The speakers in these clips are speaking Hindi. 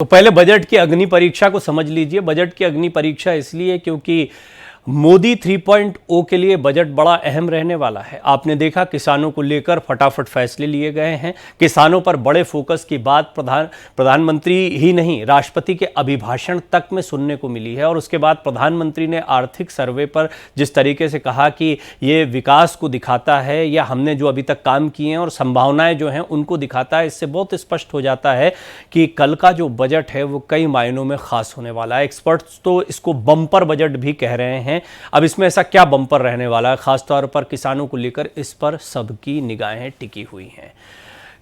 तो पहले बजट की अग्नि परीक्षा को समझ लीजिए। बजट की अग्नि परीक्षा इसलिए क्योंकि मोदी 3.0 के लिए बजट बड़ा अहम रहने वाला है। आपने देखा किसानों को लेकर फटाफट फैसले लिए गए हैं। किसानों पर बड़े फोकस की बात प्रधानमंत्री ही नहीं, राष्ट्रपति के अभिभाषण तक में सुनने को मिली है। और उसके बाद प्रधानमंत्री ने आर्थिक सर्वे पर जिस तरीके से कहा कि ये विकास को दिखाता है या हमने जो अभी तक काम किए हैं और संभावनाएं जो हैं उनको दिखाता है, इससे बहुत स्पष्ट हो जाता है कि कल का जो बजट है वो कई मायनों में खास होने वाला है। एक्सपर्ट्स तो इसको बम्पर बजट भी कह रहे हैं। अब इसमें ऐसा क्या बम्पर रहने वाला है, खासतौर पर किसानों को लेकर, इस पर सबकी निगाहें टिकी हुई हैं।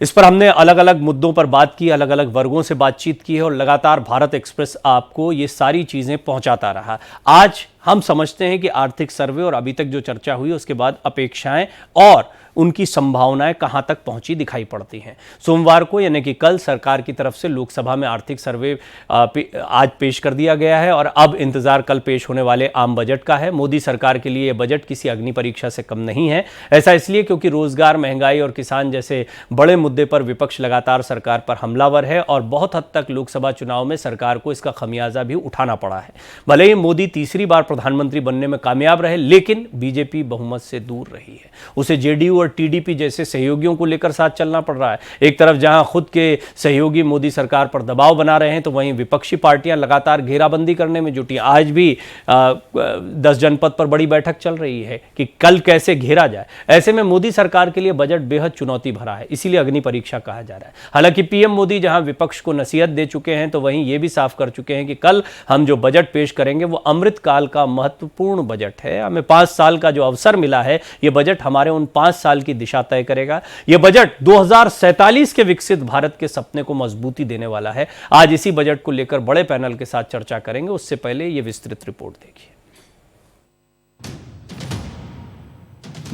इस पर हमने अलग अलग मुद्दों पर बात की, अलग अलग वर्गों से बातचीत की है और लगातार भारत एक्सप्रेस आपको ये सारी चीजें पहुंचाता रहा। आज हम समझते हैं कि आर्थिक सर्वे और अभी तक जो चर्चा हुई उसके बाद अपेक्षाएं और उनकी संभावनाएं कहां तक पहुंची दिखाई पड़ती हैं। सोमवार को यानी कि कल सरकार की तरफ से लोकसभा में आर्थिक सर्वे आज पेश कर दिया गया है और अब इंतजार कल पेश होने वाले आम बजट का है। मोदी सरकार के लिए यह बजट किसी अग्नि परीक्षा से कम नहीं है। ऐसा इसलिए क्योंकि रोजगार, महंगाई और किसान जैसे बड़े मुद्दे पर विपक्ष लगातार सरकार पर हमलावर है और बहुत हद तक लोकसभा चुनाव में सरकार को इसका खमियाजा भी उठाना पड़ा है। भले ही मोदी तीसरी बार प्रधानमंत्री बनने में कामयाब रहे, लेकिन बीजेपी बहुमत से दूर रही है। उसे जेडीयू और टीडीपी जैसे सहयोगियों को लेकर साथ चलना पड़ रहा है। एक तरफ जहां खुद के सहयोगी मोदी सरकार पर दबाव बना रहे हैं, तो वहीं विपक्षी पार्टियां लगातार घेराबंदी करने में जुटी। आज भी 10 जनपद पर बड़ी बैठक चल रही है कि कल कैसे घेरा जाए। ऐसे में मोदी सरकार के लिए बजट बेहद चुनौती भरा है, इसीलिए अग्नि परीक्षा कहा जा रहा है। हालांकि पीएम मोदी जहां विपक्ष को नसीहत दे चुके हैं, तो वहीं ये भी साफ कर चुके हैं कि कल हम जो बजट पेश करेंगे वो अमृत काल का महत्वपूर्ण बजट है। हमें 5 साल का जो अवसर मिला है, ये बजट हमारे उन 5 साल की दिशा तय करेगा। यह बजट 2047 के विकसित भारत के सपने को मजबूती देने वाला है। आज इसी बजट को लेकर बड़े पैनल के साथ चर्चा करेंगे। उससे पहले यह विस्तृत रिपोर्ट देखिए।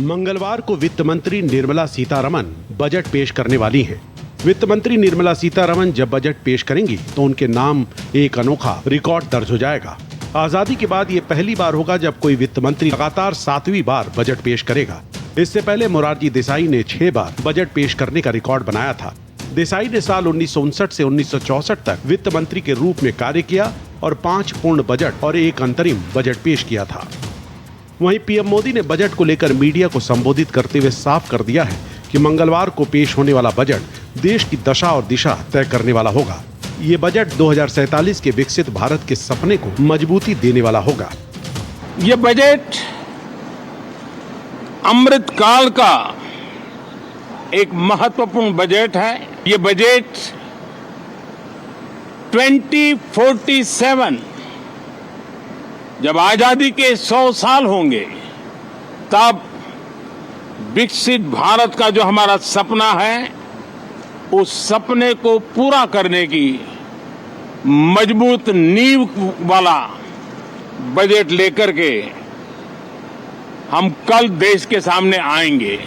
मंगलवार को वित्त मंत्री निर्मला सीतारमण बजट पेश करने वाली हैं। वित्त मंत्री निर्मला सीतारमण जब बजट पेश करेंगी तो उनके नाम एक अनोखा रिकॉर्ड दर्ज हो जाएगा। आजादी के बाद ये पहली बार होगा जब कोई वित्त मंत्री लगातार 7वीं बार बजट पेश करेगा। इससे पहले मोरारजी देसाई ने 6 बार बजट पेश करने का रिकॉर्ड बनाया था। देसाई ने साल 1959 से 1964 तक वित्त मंत्री के रूप में कार्य किया और 5 पूर्ण बजट और 1 अंतरिम बजट पेश किया था। वहीं पीएम मोदी ने बजट को लेकर मीडिया को संबोधित करते हुए साफ कर दिया है कि मंगलवार को पेश होने वाला बजट देश की दशा और दिशा तय करने वाला होगा। ये बजट 2047 के विकसित भारत के सपने को मजबूती देने वाला होगा। ये बजट अमृत काल का एक महत्वपूर्ण बजट है। ये बजट 2047 जब आजादी के 100 साल होंगे, तब विकसित भारत का जो हमारा सपना है, उस सपने को पूरा करने की मजबूत नींव वाला बजट लेकर के हम कल देश के सामने आएंगे।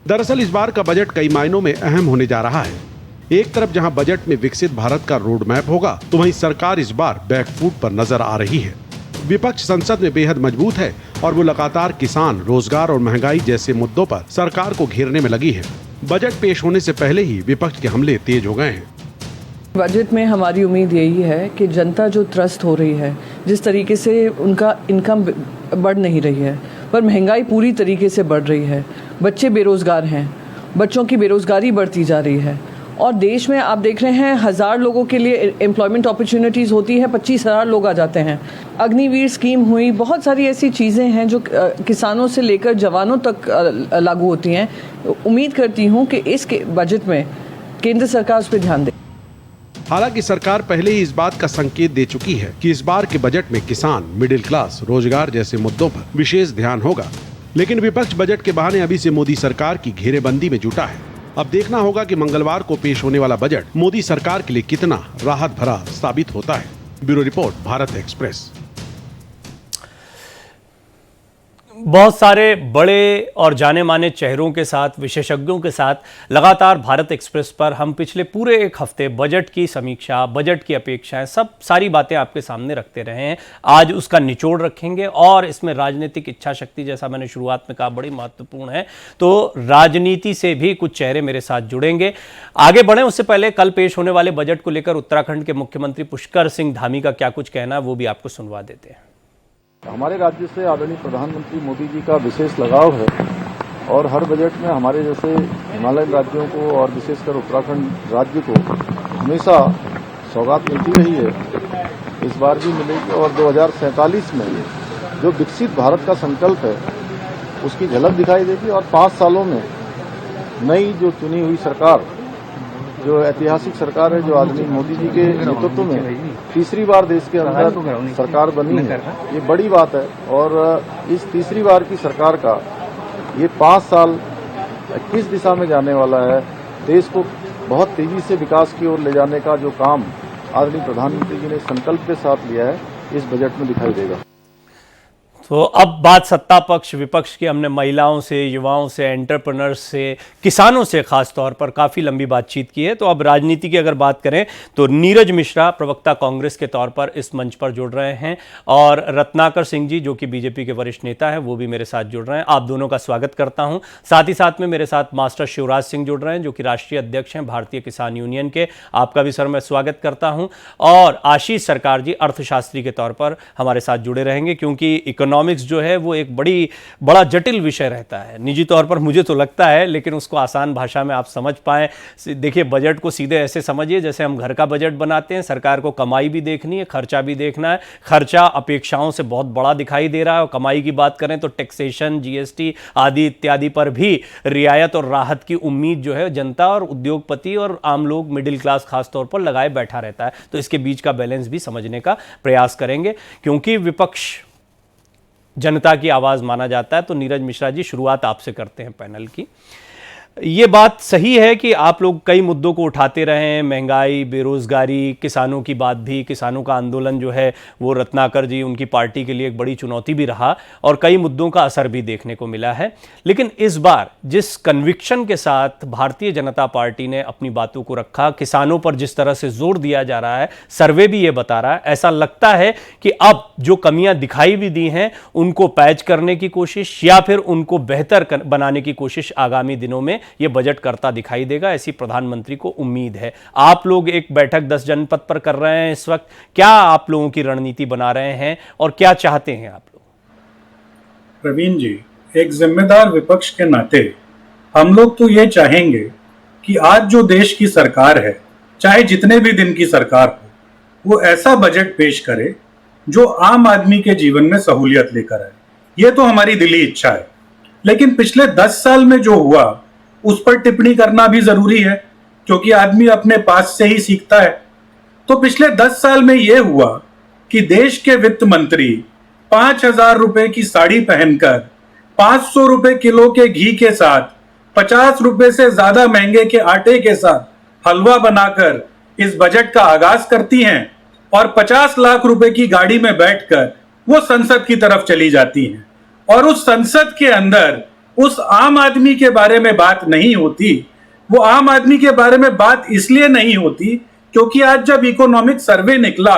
दरअसल इस बार का बजट कई मायनों में अहम होने जा रहा है। एक तरफ जहां बजट में विकसित भारत का रोड मैप होगा, तो वहीं सरकार इस बार बैकफुट पर नजर आ रही है। विपक्ष संसद में बेहद मजबूत है और वो लगातार किसान, रोजगार और महंगाई जैसे मुद्दों पर सरकार को घेरने में लगी है। बजट पेश होने से पहले ही विपक्ष के हमले तेज हो गए हैं। बजट में हमारी उम्मीद यही है कि जनता जो त्रस्त हो रही है, जिस तरीके से उनका इनकम बढ़ नहीं रही है, पर महंगाई पूरी तरीके से बढ़ रही है। बच्चे बेरोजगार हैं, बच्चों की बेरोजगारी बढ़ती जा रही है और देश में आप देख रहे हैं 1000 लोगों के लिए एम्प्लॉयमेंट अपॉर्चुनिटीज़ होती है, 25,000 लोग आ जाते हैं। अग्निवीर स्कीम हुई, बहुत सारी ऐसी चीज़ें हैं जो किसानों से लेकर जवानों तक लागू होती हैं। उम्मीद करती हूँ कि इस बजट में केंद्र सरकार उस पर ध्यान दे। हालांकि सरकार पहले ही इस बात का संकेत दे चुकी है कि इस बार के बजट में किसान, मिडिल क्लास, रोजगार जैसे मुद्दों पर विशेष ध्यान होगा। लेकिन विपक्ष बजट के बहाने अभी से मोदी सरकार की घेरेबंदी में जुटा है। अब देखना होगा कि मंगलवार को पेश होने वाला बजट मोदी सरकार के लिए कितना राहत भरा साबित होता है। Bureau report, Bharat express. बहुत सारे बड़े और जाने माने चेहरों के साथ, विशेषज्ञों के साथ लगातार भारत एक्सप्रेस पर हम पिछले पूरे एक हफ्ते बजट की समीक्षा, बजट की अपेक्षाएं, सब सारी बातें आपके सामने रखते रहे हैं। आज उसका निचोड़ रखेंगे और इसमें राजनीतिक इच्छा शक्ति, जैसा मैंने शुरुआत में कहा, बड़ी महत्वपूर्ण है। तो राजनीति से भी कुछ चेहरे मेरे साथ जुड़ेंगे। आगे बढ़ें उससे पहले कल पेश होने वाले बजट को लेकर उत्तराखंड के मुख्यमंत्री पुष्कर सिंह धामी का क्या कुछ कहना है, वो भी आपको सुनवा देते हैं। हमारे राज्य से आदरणीय प्रधानमंत्री मोदी जी का विशेष लगाव है और हर बजट में हमारे जैसे हिमालयन राज्यों को और विशेषकर उत्तराखंड राज्य को हमेशा सौगात मिलती रही है, इस बार भी मिलेगी। और 2047 में जो विकसित भारत का संकल्प है उसकी झलक दिखाई देगी और 5 सालों में नई जो चुनी हुई सरकार, जो ऐतिहासिक सरकार है, जो आदरणीय मोदी जी के नेतृत्व में तीसरी बार देश के अंदर सरकार बनी है, ये बड़ी बात है। और इस तीसरी बार की सरकार का ये 5 साल किस दिशा में जाने वाला है, देश को बहुत तेजी से विकास की ओर ले जाने का जो काम आदरणीय प्रधानमंत्री जी ने संकल्प के साथ लिया है, इस बजट में दिखाई देगा। तो अब बात सत्ता पक्ष विपक्ष की, हमने महिलाओं से, युवाओं से, एंटरप्रेन्योर्स से, किसानों से खास तौर पर काफ़ी लंबी बातचीत की है। तो अब राजनीति की अगर बात करें तो नीरज मिश्रा प्रवक्ता कांग्रेस के तौर पर इस मंच पर जुड़ रहे हैं और रत्नाकर सिंह जी जो कि बीजेपी के वरिष्ठ नेता है वो भी मेरे साथ जुड़ रहे हैं। आप दोनों का स्वागत करता हूं। साथ ही साथ में मेरे साथ मास्टर शिवराज सिंह जुड़ रहे हैं जो कि राष्ट्रीय अध्यक्ष हैं भारतीय किसान यूनियन के, आपका भी सर मैं स्वागत करता हूँ। और आशीष सरकार जी अर्थशास्त्री के तौर पर हमारे साथ जुड़े रहेंगे क्योंकि इकोनॉमिक्स जो है वो एक बड़ा जटिल विषय रहता है निजी तौर पर, मुझे तो लगता है, लेकिन उसको आसान भाषा में आप समझ पाएं। देखिए, बजट को सीधे ऐसे समझिए जैसे हम घर का बजट बनाते हैं। सरकार को कमाई भी देखनी है, खर्चा भी देखना है। खर्चा अपेक्षाओं से बहुत बड़ा दिखाई दे रहा है और कमाई की बात करें तो टैक्सेशन, जीएसटी आदि इत्यादि पर भी रियायत और राहत की उम्मीद जो है जनता और उद्योगपति और आम लोग, मिडिल क्लास खास तौर पर लगाए बैठा रहता है। तो इसके बीच का बैलेंस भी समझने का प्रयास करेंगे क्योंकि विपक्ष जनता की आवाज़ माना जाता है। तो नीरज मिश्रा जी, शुरुआत आपसे करते हैं पैनल की। ये बात सही है कि आप लोग कई मुद्दों को उठाते रहे हैं, महंगाई, बेरोजगारी, किसानों की बात भी, किसानों का आंदोलन जो है वो रत्नाकर जी, उनकी पार्टी के लिए एक बड़ी चुनौती भी रहा और कई मुद्दों का असर भी देखने को मिला है। लेकिन इस बार जिस कन्विक्शन के साथ भारतीय जनता पार्टी ने अपनी बातों को रखा, किसानों पर जिस तरह से जोर दिया जा रहा है, सर्वे भी ये बता रहा है, ऐसा लगता है कि अब जो कमियां दिखाई भी दी हैं उनको पैच करने की कोशिश या फिर उनको बेहतर बनाने की कोशिश आगामी दिनों में ये बजट करता दिखाई देगा, ऐसी प्रधानमंत्री को उम्मीद है। आप लोग एक बैठक 10 जनपद पर कर रहे हैं इस वक्त, क्या आप लोगों की रणनीति बना रहे हैं और क्या चाहते हैं आप लोग? प्रवीण जी, एक जिम्मेदार विपक्ष के नाते हम लोग तो ये चाहेंगे कि आज जो देश की सरकार है, चाहे जितने भी दिन की सरकार हो, वो ऐसा बजट पेश करे जो आम आदमी के जीवन में सहूलियत लेकर आए। ये तो हमारी दिली इच्छा है। लेकिन पिछले 10 साल में जो हुआ उस पर टिप्पणी करना भी जरूरी है क्योंकि आदमी अपने पास से ही सीखता है। तो पिछले 10 साल में यह हुआ कि देश के वित्त मंत्री 5,000 रुपए की साड़ी पहनकर 500 रुपए किलो के घी के साथ 50 रुपए से ज्यादा महंगे के आटे के साथ हलवा बनाकर इस बजट का आगाज करती हैं और 50 लाख रुपए की गाड़ी में बैठकर वो संसद की तरफ चली जाती हैं। और उस संसद के अंदर उस आम आदमी के बारे में बात नहीं होती। वो आम आदमी के बारे में बात इसलिए नहीं होती क्योंकि आज जब इकोनॉमिक सर्वे निकला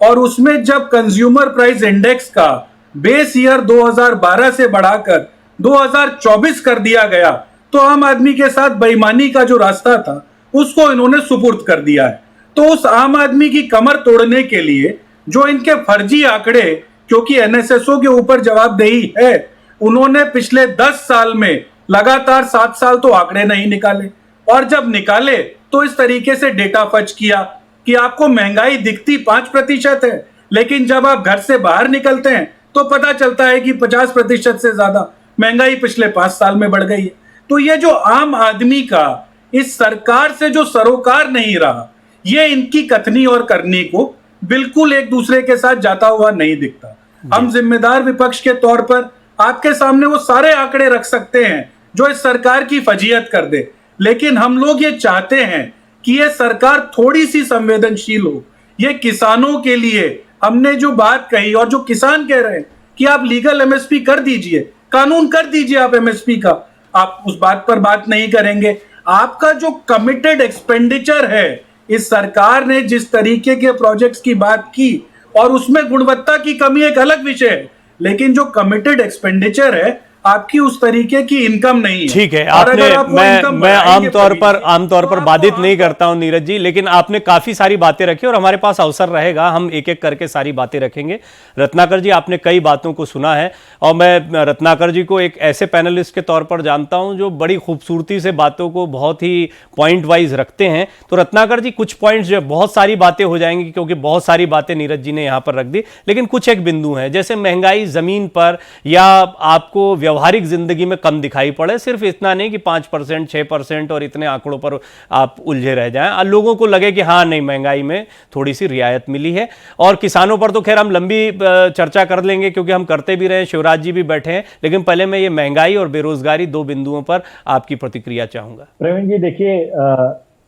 और उसमें जब कंज्यूमर प्राइस इंडेक्स का बेस ईयर 2012 से बढ़ाकर 2024 कर दिया गया तो आम आदमी के साथ बेईमानी का जो रास्ता था उसको इन्होंने सुपुर्द कर दिया है। तो उस आम आदमी की कमर तोड़ने के लिए जो इनके फर्जी आंकड़े, क्योंकि एनएसएसओ के ऊपर जवाबदेही है, उन्होंने पिछले 10 साल में लगातार 7 साल तो आंकड़े नहीं निकाले और जब निकाले तो इस तरीके से डेटा फच किया कि आपको महंगाई दिखती 5% है, लेकिन जब आप घर से बाहर निकलते हैं तो पता चलता है कि 50% से ज्यादा महंगाई पिछले 5 साल में बढ़ गई है। तो ये जो आम आदमी का इस सरकार से जो सरोकार नहीं रहा, ये इनकी कथनी और करनी को बिल्कुल एक दूसरे के साथ जाता हुआ नहीं दिखता। हम जिम्मेदार विपक्ष के तौर पर आपके सामने वो सारे आंकड़े रख सकते हैं जो इस सरकार की फजीयत कर दे, लेकिन हम लोग ये चाहते हैं कि ये सरकार थोड़ी सी संवेदनशील हो। ये किसानों के लिए हमने जो बात कही और जो किसान कह रहे हैं कि आप लीगल एमएसपी कर दीजिए, कानून कर दीजिए आप एमएसपी का, आप उस बात पर बात नहीं करेंगे। आपका जो कमिटेड एक्सपेंडिचर है, इस सरकार ने जिस तरीके के प्रोजेक्ट्स की बात की, और उसमें गुणवत्ता की कमी एक अलग विषय है, लेकिन जो कमिटेड एक्सपेंडिचर है, आपकी उस तरीके की इनकम नहीं है। ठीक है, और अगर आपने आप वो मैं income मैं बढ़ाएंगे आमतौर पर बाधित नहीं करता हूं नीरज जी, लेकिन आपने काफी सारी बातें रखी और हमारे पास अवसर रहेगा, हम एक एक करके सारी बातें रखेंगे। रत्नाकर जी, आपने कई बातों को सुना है और मैं रत्नाकर जी को एक ऐसे पैनलिस्ट के तौर पर जानता हूं जो बड़ी खूबसूरती से बातों को बहुत ही पॉइंट वाइज रखते हैं। तो रत्नाकर जी, कुछ पॉइंट्स जो बहुत सारी बातें हो जाएंगी क्योंकि बहुत सारी बातें नीरज जी ने यहां पर रख दी, लेकिन कुछ एक बिंदु हैं, जैसे महंगाई जमीन पर या आपको व्यवहारिक जिंदगी में कम दिखाई पड़े, सिर्फ इतना नहीं कि 5%, 6% और इतने आंकड़ों पर आप उलझे रह जाएं, लोगों को लगे कि हाँ नहीं महंगाई में थोड़ी सी रियायत मिली है। और किसानों पर तो खैर हम लंबी चर्चा कर लेंगे क्योंकि हम करते भी रहे, शिवराज जी भी बैठे हैं, लेकिन पहले मैं ये महंगाई और बेरोजगारी दो बिंदुओं पर आपकी प्रतिक्रिया चाहूंगा। प्रवीण जी, देखिए,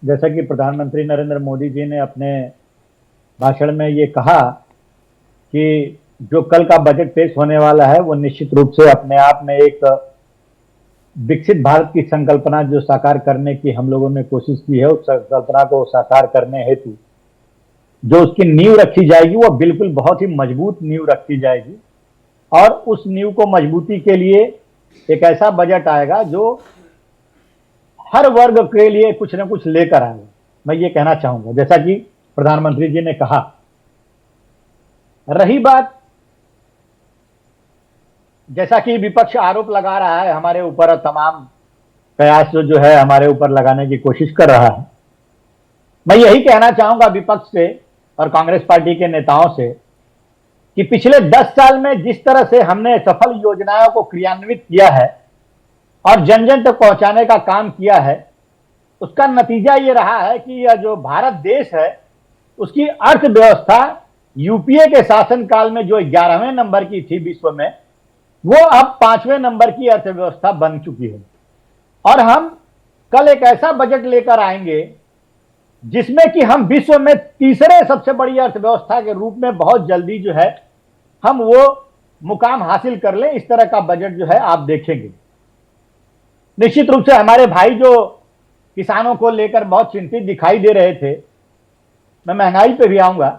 जैसा कि प्रधानमंत्री नरेंद्र मोदी जी ने अपने भाषण में ये कहा कि जो कल का बजट पेश होने वाला है वो निश्चित रूप से अपने आप में एक विकसित भारत की संकल्पना जो साकार करने की हम लोगों ने कोशिश की है, उस संकल्पना को साकार करने हेतु जो उसकी नींव रखी जाएगी वो बिल्कुल बहुत ही मजबूत नींव रखी जाएगी। और उस नींव को मजबूती के लिए एक ऐसा बजट आएगा जो हर वर्ग के लिए कुछ ना कुछ लेकर आएगा। मैं ये कहना चाहूंगा, जैसा कि प्रधानमंत्री जी ने कहा। रही बात, जैसा कि विपक्ष आरोप लगा रहा है हमारे ऊपर और तमाम प्रयास जो है हमारे ऊपर लगाने की कोशिश कर रहा है, मैं यही कहना चाहूंगा विपक्ष से और कांग्रेस पार्टी के नेताओं से कि पिछले 10 साल में जिस तरह से हमने सफल योजनाओं को क्रियान्वित किया है और जन जन तक पहुंचाने का काम किया है, उसका नतीजा ये रहा है कि यह जो भारत देश है उसकी अर्थव्यवस्था यूपीए के शासनकाल में जो 11वें नंबर की थी विश्व में, वो अब 5वें नंबर की अर्थव्यवस्था बन चुकी है। और हम कल एक ऐसा बजट लेकर आएंगे जिसमें कि हम विश्व में तीसरे सबसे बड़ी अर्थव्यवस्था के रूप में बहुत जल्दी जो है हम वो मुकाम हासिल कर लें। इस तरह का बजट जो है आप देखेंगे। निश्चित रूप से हमारे भाई जो किसानों को लेकर बहुत चिंतित दिखाई दे रहे थे, मैं महंगाई पे भी आऊंगा।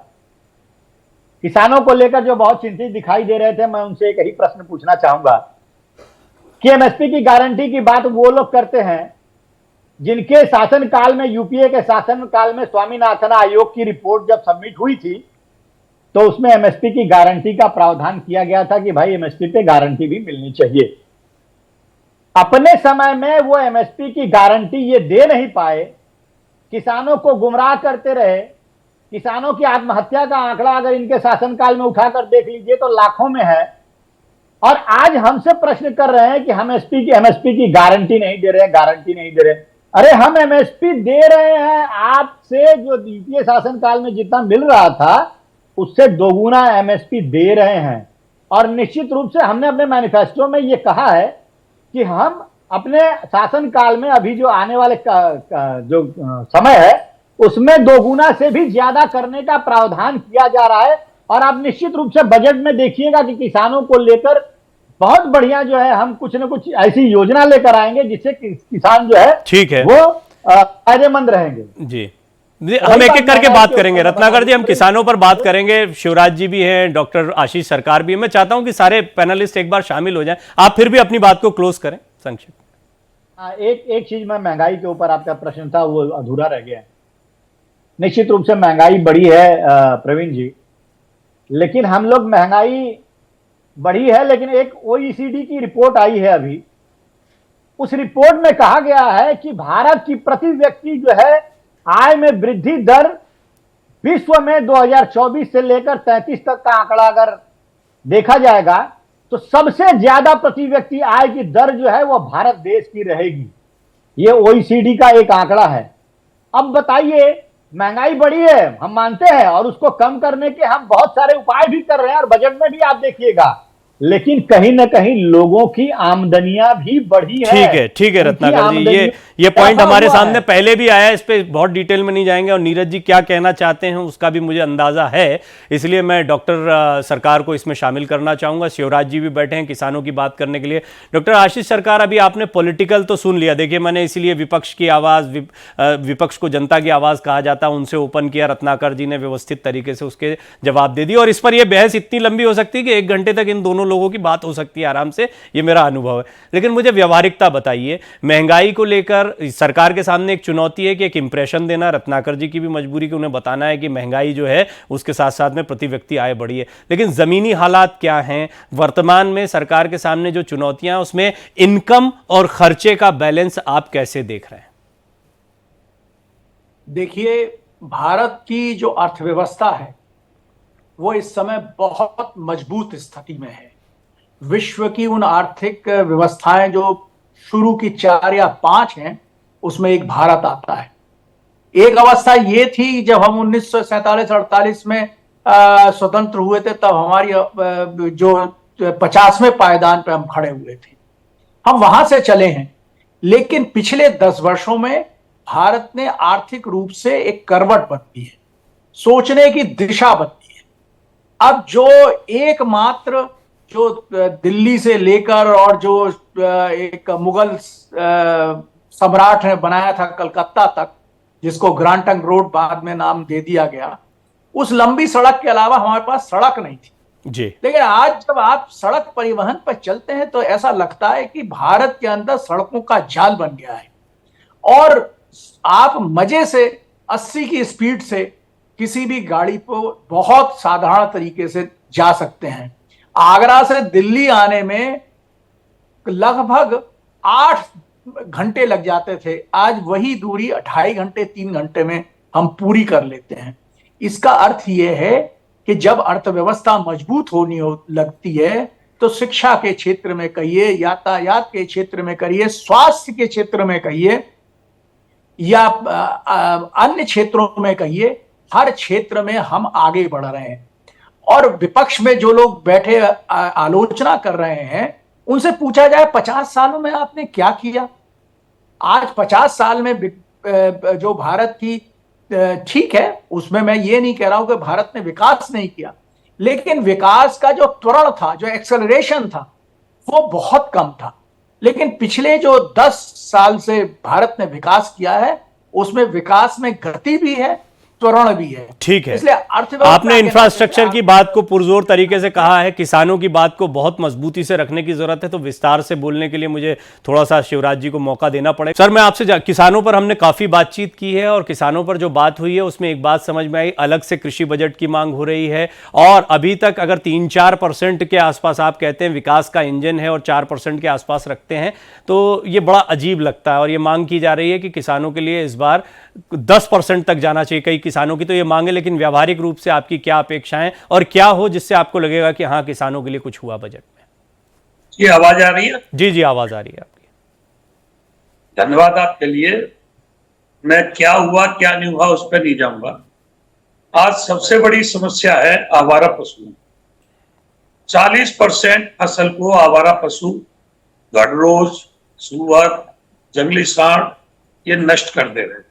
किसानों को लेकर जो बहुत चिंतित दिखाई दे रहे थे, मैं उनसे एक ही प्रश्न पूछना चाहूंगा कि एमएसपी की गारंटी की बात वो लोग करते हैं जिनके शासनकाल में, यूपीए के शासनकाल में स्वामीनाथन आयोग की रिपोर्ट जब सबमिट हुई थी तो उसमें एमएसपी की गारंटी का प्रावधान किया गया था कि भाई एमएसपी पे गारंटी भी मिलनी चाहिए। अपने समय में वो एमएसपी की गारंटी ये दे नहीं पाए, किसानों को गुमराह करते रहे। किसानों की आत्महत्या का आंकड़ा अगर इनके शासनकाल में उठाकर देख लीजिए तो लाखों में है। और आज हमसे प्रश्न कर रहे हैं कि हम एमएसपी की गारंटी नहीं दे रहे, गारंटी नहीं दे रहे। अरे हम एमएसपी दे रहे हैं, आपसे जो यूपीए शासनकाल में जितना मिल रहा था उससे दोगुना एमएसपी दे रहे हैं। और निश्चित रूप से हमने अपने मैनिफेस्टो में ये कहा है कि हम अपने शासनकाल में अभी जो आने वाले जो समय है उसमें दोगुना से भी ज्यादा करने का प्रावधान किया जा रहा है। और आप निश्चित रूप से बजट में देखिएगा कि किसानों को लेकर बहुत बढ़िया जो है हम कुछ न कुछ ऐसी योजना लेकर आएंगे जिससे किसान जो है, ठीक है, वो फायदेमंद रहेंगे। जी, हम एक एक करके बात करेंगे। रत्नाकर जी, हम किसानों पर बात करेंगे, शिवराज जी भी हैं, डॉक्टर आशीष सरकार भी। मैं चाहता हूं कि सारे पैनलिस्ट एक बार शामिल हो जाएं। आप फिर भी अपनी बात को क्लोज करें संक्षिप्त। एक चीज में, महंगाई के ऊपर आपका प्रश्न था वो अधूरा रह गया। निश्चित रूप से महंगाई बढ़ी है प्रवीण जी, लेकिन हम लोग महंगाई बढ़ी है, लेकिन एक ओईसीडी की रिपोर्ट आई है अभी। उस रिपोर्ट में कहा गया है कि भारत की प्रति व्यक्ति जो है आय में वृद्धि दर विश्व में 2024 से लेकर 33 तक का आंकड़ा अगर देखा जाएगा तो सबसे ज्यादा प्रति व्यक्ति आय की दर जो है वो भारत देश की रहेगी। ये ओईसीडी का एक आंकड़ा है। अब बताइए, महंगाई बढ़ी है, हम मानते हैं, और उसको कम करने के हम बहुत सारे उपाय भी कर रहे हैं और बजट में भी आप देखिएगा, लेकिन कहीं ना कहीं लोगों की आमदनियां भी बढ़ी है। ठीक है रत्नाकर जी, ये पॉइंट ऐसा हमारे हुआ सामने है। पहले भी आया है, इस पे बहुत डिटेल में नहीं जाएंगे और नीरज जी क्या कहना चाहते हैं उसका भी मुझे अंदाजा है, इसलिए मैं डॉक्टर सरकार को इसमें शामिल करना चाहूंगा। शिवराज जी भी बैठे हैं किसानों की बात करने के लिए। डॉक्टर आशीष सरकार, अभी आपने पॉलिटिकल तो सुन लिया, देखिए मैंने इसीलिए विपक्ष की आवाज, विपक्ष को जनता की आवाज कहा जाता है, उनसे ओपन किया, रत्नाकर जी ने व्यवस्थित तरीके से उसके जवाब दे दिए और इस पर यह बहस इतनी लंबी हो सकती है कि 1 घंटे तक इन दोनों लोगों की बात हो सकती है आराम से, ये मेरा अनुभव है। लेकिन मुझे व्यवहारिकता बताइए, महंगाई को लेकर सरकार के सामने एक चुनौती है कि एक इंप्रेशन देना, रत्नाकर जी की भी मजबूरी कि उन्हें बताना है कि महंगाई जो है उसके साथ साथ में प्रति व्यक्ति आय बढ़ी है, लेकिन जमीनी हालात क्या हैं वर्तमान में सरकार के सामने जो चुनौतियां, उसमें इनकम और खर्चे का बैलेंस आप कैसे देख रहे हैं? देखिए, भारत की जो अर्थव्यवस्था है वो इस समय बहुत मजबूत स्थिति में है। विश्व की उन आर्थिक व्यवस्थाएं जो शुरू की 4 या 5 हैं, उसमें एक भारत आता है। एक अवस्था ये थी जब हम 1947-48 में स्वतंत्र हुए थे, तब हमारी जो 50वें पायदान पे हम खड़े हुए थे, हम वहां से चले हैं। लेकिन पिछले 10 वर्षों में भारत ने आर्थिक रूप से एक करवट बदली है, सोचने की दिशा बदली है। अब जो एकमात्र जो दिल्ली से लेकर और जो एक मुगल सम्राट ने बनाया था कलकत्ता तक, जिसको ग्रैंड ट्रंक रोड बाद में नाम दे दिया गया, उस लंबी सड़क के अलावा हमारे पास सड़क नहीं थी जी। लेकिन आज जब आप सड़क परिवहन पर चलते हैं तो ऐसा लगता है कि भारत के अंदर सड़कों का जाल बन गया है और आप मजे से 80 की स्पीड से किसी भी गाड़ी को बहुत साधारण तरीके से जा सकते हैं। आगरा से दिल्ली आने में लगभग 8 घंटे लग जाते थे, आज वही दूरी 2.5 घंटे 3 घंटे में हम पूरी कर लेते हैं। इसका अर्थ यह है कि जब अर्थव्यवस्था मजबूत होनी लगती है तो शिक्षा के क्षेत्र में कहिए, यातायात के क्षेत्र में कहिए, स्वास्थ्य के क्षेत्र में कहिए या अन्य क्षेत्रों में कहिए, हर क्षेत्र में हम आगे बढ़ रहे हैं। और विपक्ष में जो लोग बैठे आलोचना कर रहे हैं, उनसे पूछा जाए 50 सालों में आपने क्या किया? आज 50 साल में जो भारत की, ठीक है, उसमें मैं ये नहीं कह रहा हूं कि भारत ने विकास नहीं किया, लेकिन विकास का जो त्वरण था, जो एक्सेलरेशन था, वो बहुत कम था। लेकिन पिछले जो 10 साल से भारत ने विकास किया है, उसमें विकास में गति भी है, त्वरण भी है। ठीक है, इसलिए अर्थव्यवस्था, आपने इंफ्रास्ट्रक्चर की बात को पुरजोर तरीके से कहा है, किसानों की बात को बहुत मजबूती से रखने की जरूरत है, तो विस्तार से बोलने के लिए मुझे थोड़ा सा शिवराज जी को मौका देना पड़ेगा। सर, मैं आपसे किसानों पर हमने काफी बातचीत की है और किसानों पर जो बात हुई है उसमें एक बात समझ में आई, अलग से कृषि बजट की मांग हो रही है और अभी तक अगर 3-4% के आसपास आप कहते हैं विकास का इंजन है और 4% के आसपास रखते हैं, तो ये बड़ा अजीब लगता है। और ये मांग की जा रही है कि किसानों के लिए इस बार 10% तक जाना चाहिए। कई किसानों की तो ये मांग है, लेकिन व्यावहारिक रूप से आपकी क्या अपेक्षाएं और क्या हो जिससे आपको लगेगा कि हाँ, किसानों के लिए कुछ हुआ बजट में? ये आवाज आ रही है? जी जी, आवाज आ रही है आपकी। धन्यवाद आपके लिए। मैं क्या हुआ क्या नहीं हुआ उस पर नहीं जाऊंगा। आज सबसे बड़ी समस्या है आवारा पशु। 40% फसल को आवारा पशु, गडरोज, सुअर, जंगली सांड ये नष्ट कर दे रहे हैं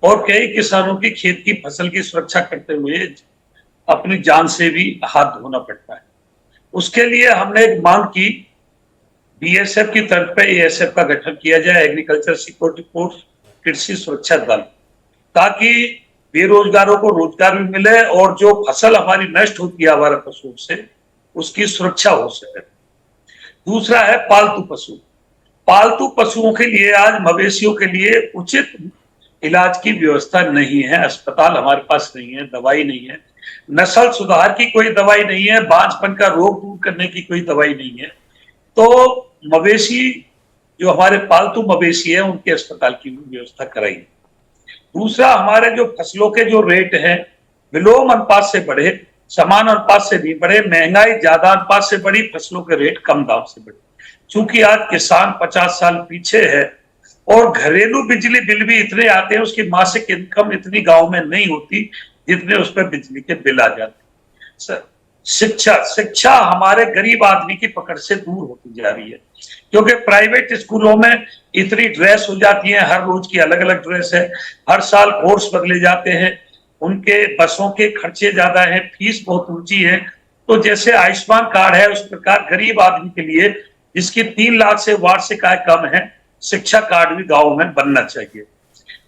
और कई किसानों की खेत की फसल की सुरक्षा करते हुए अपनी जान से भी हाथ धोना पड़ता है। उसके लिए हमने एक मांग की, बीएसएफ की तरफ पे एएसएफ का गठन किया जाए, एग्रीकल्चर सिक्योरिटी फोर्स, कृषि सुरक्षा दल, ताकि बेरोजगारों को रोजगार भी मिले और जो फसल हमारी नष्ट होती है आवारा पशुओं से, उसकी सुरक्षा हो सके। दूसरा है पालतू पशु। पालतू पशुओं के लिए आज मवेशियों के लिए उचित इलाज की व्यवस्था नहीं है, अस्पताल हमारे पास नहीं है, दवाई नहीं है, नस्ल सुधार की कोई दवाई नहीं है, बांझपन का रोग दूर करने की कोई दवाई नहीं है। तो मवेशी जो हमारे पालतू मवेशी है उनके अस्पताल की व्यवस्था कराई। दूसरा, हमारे जो फसलों के जो रेट हैं विलोम अनुपात से बढ़े, समान अनुपात से नहीं बढ़े, महंगाई ज्यादा अनुपात से बढ़ी, फसलों के रेट कम दाम से बढ़े। चूंकि आज किसान 50 साल पीछे है और घरेलू बिजली बिल भी इतने आते हैं, उसकी मासिक इनकम इतनी गांव में नहीं होती जितने उस पर बिजली के बिल आ जाते हैं। शिक्षा हमारे गरीब आदमी की पकड़ से दूर होती जा रही है। क्योंकि प्राइवेट स्कूलों में इतनी ड्रेस हो जाती है, हर रोज की अलग अलग ड्रेस है, हर साल कोर्स बदले जाते हैं, उनके बसों के खर्चे ज्यादा है, फीस बहुत ऊंची है। तो जैसे आयुष्मान कार्ड है उस प्रकार गरीब आदमी के लिए जिसकी 3 लाख से वार्षिक आय कम है, शिक्षा कार्ड भी गाँव में बनना चाहिए,